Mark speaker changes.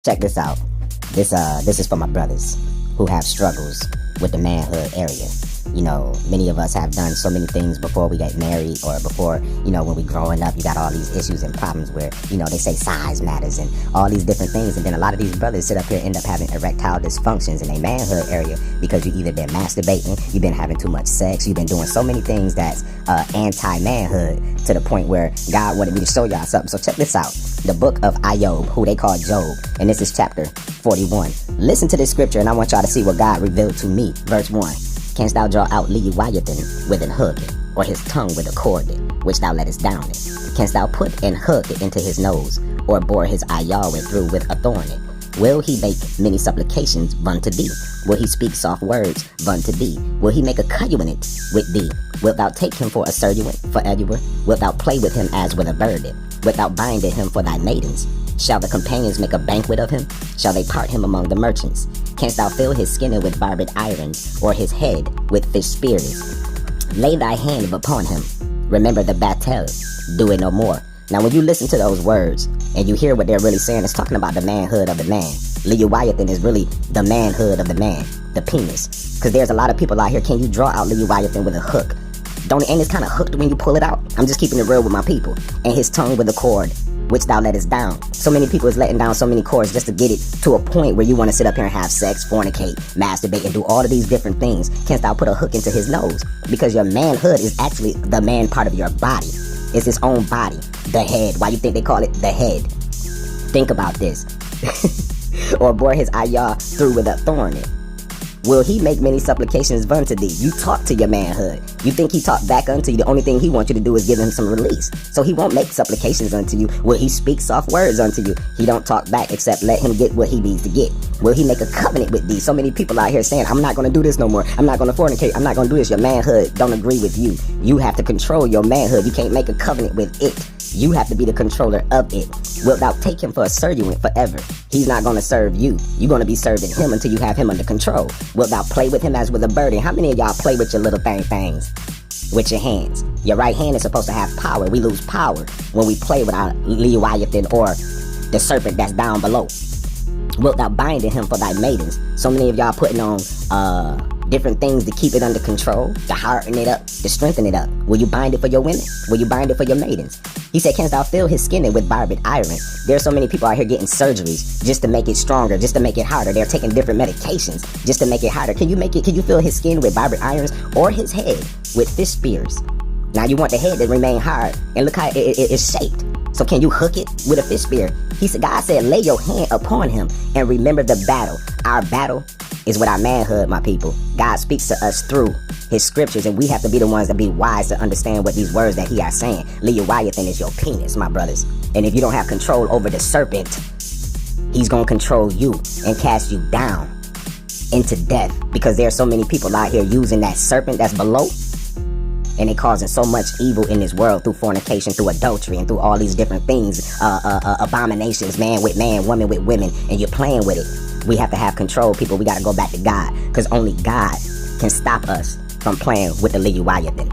Speaker 1: Check this out. This is for my brothers who have struggles with the manhood area. You know, many of us have done so many things before we get married or before, when we growing up, you got all these issues and problems where, they say size matters and all these different things. And then a lot of these brothers sit up here, end up having erectile dysfunctions in their manhood area because you either been masturbating, you've been having too much sex, you've been doing so many things that's anti-manhood to the point where God wanted me to show y'all something. So check this out. The book of Iob, who they call Job, and this is chapter 41. Listen to this scripture and I want y'all to see what God revealed to me. Verse 1. Canst thou draw out Leuiathan with an hook, or his tongue with a cord, which thou lettest down it? Canst thou put an hook into his nose, or bore his eye through with a thorn? Will he make many supplications unto thee? Will he speak soft words unto thee? Will he make a covenant with thee? Wilt thou take him for a surgeon forever? Wilt thou play with him as with a bird? Wilt thou bind him for thy maidens? Shall the companions make a banquet of him? Shall they part him among the merchants? Canst thou fill his skin with barbed iron, or his head with fish spears? Lay thy hand upon him. Remember the battle. Do it no more. Now when you listen to those words, and you hear what they're really saying, it's talking about the manhood of the man. Leuiathan is really the manhood of the man, the penis. Because there's a lot of people out here, can you draw out Leuiathan with a hook? Ain't it kind of hooked when you pull it out? I'm just keeping it real with my people. And his tongue with a cord, which thou lettest down. So many people is letting down so many cords just to get it to a point where you want to sit up here and have sex, fornicate, masturbate, and do all of these different things. Canst thou put a hook into his nose? Because your manhood is actually the man part of your body. It's his own body, the head. Why you think they call it the head? Think about this. Or bore his eye through with a thorn. Will he make many supplications unto thee? You talk to your manhood. You think he talk back unto you? The only thing he wants you to do is give him some release. So he won't make supplications unto you. Will he speak soft words unto you? He don't talk back except let him get what he needs to get. Will he make a covenant with thee? So many people out here saying, I'm not going to do this no more. I'm not going to fornicate. I'm not going to do this. Your manhood don't agree with you. You have to control your manhood. You can't make a covenant with it. You have to be the controller of it. Wilt thou take him for a surgeon forever? He's not going to serve you. You're going to be serving him until you have him under control. Wilt thou play with him as with a bird? And how many of y'all play with your little things with your hands? Your right hand is supposed to have power. We lose power when we play with our Leuiathan or the serpent that's down below. Wilt thou bind him for thy maidens? So many of y'all putting on different things to keep it under control, to harden it up, to strengthen it up. Will you bind it for your women? Will you bind it for your maidens? He said, canst thou fill his skin with barbed iron? There's so many people out here getting surgeries just to make it stronger, just to make it harder. They're taking different medications just to make it harder. Can you fill his skin with barbed irons, or his head with fish spears? Now you want the head to remain hard, and look how it is shaped. So can you hook it with a fish spear? God said, lay your hand upon him and remember the battle. Our battle is with our manhood, my people. God speaks to us through his scriptures, and we have to be the ones that be wise to understand what these words that he are saying. Leuiathan is your penis, my brothers. And if you don't have control over the serpent, he's going to control you and cast you down into death, because there's so many people out here using that serpent that's below, and it causing so much evil in this world through fornication, through adultery, and through all these different things, abominations, man with man, woman with women, and you're playing with it. We have to have control, people. We got to go back to God, because only God can stop us from playing with the Leuiathan.